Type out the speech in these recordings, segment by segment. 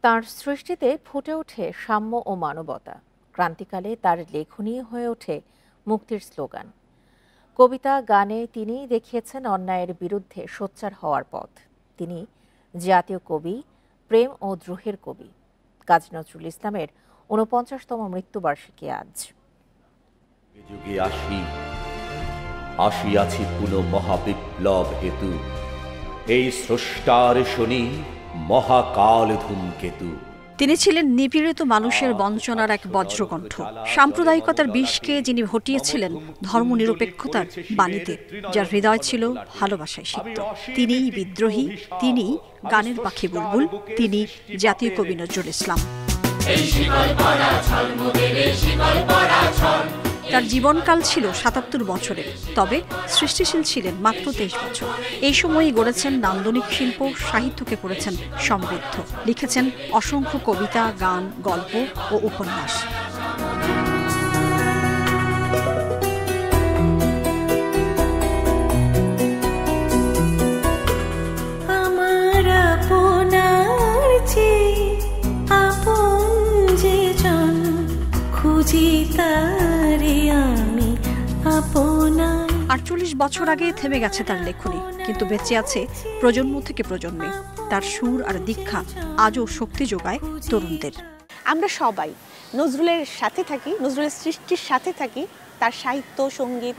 তার সৃষ্টিতে ফুটে ওঠে সাম্য ও মানবতা। ক্রান্তিকালে তার লেখনী হয়ে ওঠে মুক্তির স্লোগান। কবিতা গানে তিনি দেখিয়েছেন অন্যায়ের বিরুদ্ধে সোচ্চার হওয়ার পথ। তিনি জাতীয় কবি, প্রেম ও দ্রোহের কবি। কাজী নজরুল ইসলামের ৪৯তম মৃত্যুবার্ষিকী আজ। যুগে আসিয়াছি পুনঃ মহাবিপ্লব হেতু, এই স্রষ্টার শনি মহাকাল ধূমকেতু। তিনি ছিলেন নিপীড়িত মানুষের বঞ্চনার এক বজ্রকণ্ঠ। সাম্প্রদায়িকতার বিষকে যিনি ঘটিয়েছিলেন ধর্মনিরপেক্ষতার বাণীতে, যার হৃদয় ছিল ভালোবাসায় সিক্ত। তিনিই বিদ্রোহী, তিনি গানের পাখি বুলবুল, তিনি জাতীয় কবি নজরুল ইসলাম। তার জীবনকাল ছিল ৭৭ বছরের, তবে সৃষ্টিশীল ছিলেন মাত্র ২৩ বছর। এই সময়ই গড়েছেন নান্দনিক শিল্প, সাহিত্যকে করেছেন সমৃদ্ধ। লিখেছেন অসংখ্য কবিতা, গান, গল্প ও উপন্যাস। আর ৪৮ বছর আগে থেমে গেছে তার লেখনী, কিন্তু বেঁচে আছে প্রজন্ম থেকে প্রজন্মে। তার সুর আর দীক্ষা আজও শক্তি যোগায় তরুণদের। আমরা সবাই নজরুলের সাথে থাকি, নজরুলের সৃষ্টির সাথে থাকি। তার সাহিত্য, সঙ্গীত,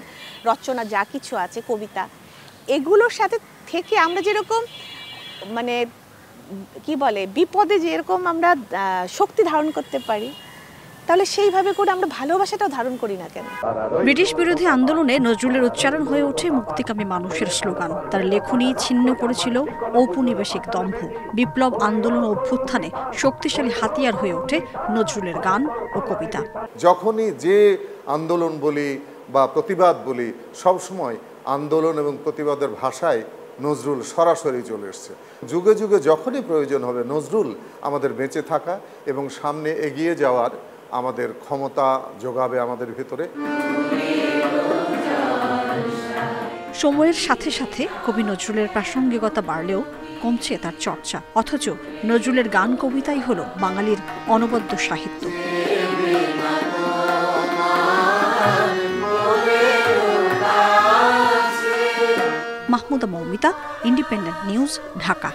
রচনা যা কিছু আছে, কবিতা, এগুলোর সাথে থেকে আমরা যেরকম মানে কি বলে বিপদে যেরকম আমরা শক্তি ধারণ করতে পারি, তাহলে সেইভাবে করে আমরা ভালোবাসাটাও ধারণ করি না কেন? ব্রিটিশ বিরোধী আন্দোলনে নজরুলের উচ্চারণ হয়ে ওঠে মুক্তিকামী মানুষের স্লোগান। তার লেখনী ছিন্ন করেছিল ঔপনিবেশিক দম্ভ। বিপ্লব আন্দোলন ও অভ্যুত্থানে শক্তিশালী হাতিয়ার হয়ে ওঠে নজরুলের গান ও কবিতা। যখনই যে আন্দোলন বলি বা প্রতিবাদ বলি, সবসময় আন্দোলন এবং প্রতিবাদের ভাষায় নজরুল সরাসরি চলে এসছে। যুগে যুগে যখনই প্রয়োজন হবে, নজরুল আমাদের বেঁচে থাকা এবং সামনে এগিয়ে যাওয়ার আমাদের ক্ষমতা যোগাবে আমাদের ভিতরে। সময়ের সাথে সাথে কবি নজরুলের প্রাসঙ্গিকতা বাড়লেও কমছে তার চর্চা। অথচ নজরুলের গান কবিতাই হলো বাঙালির অনবদ্য সাহিত্য। Mahmuda Moumita, independent news, Dhaka.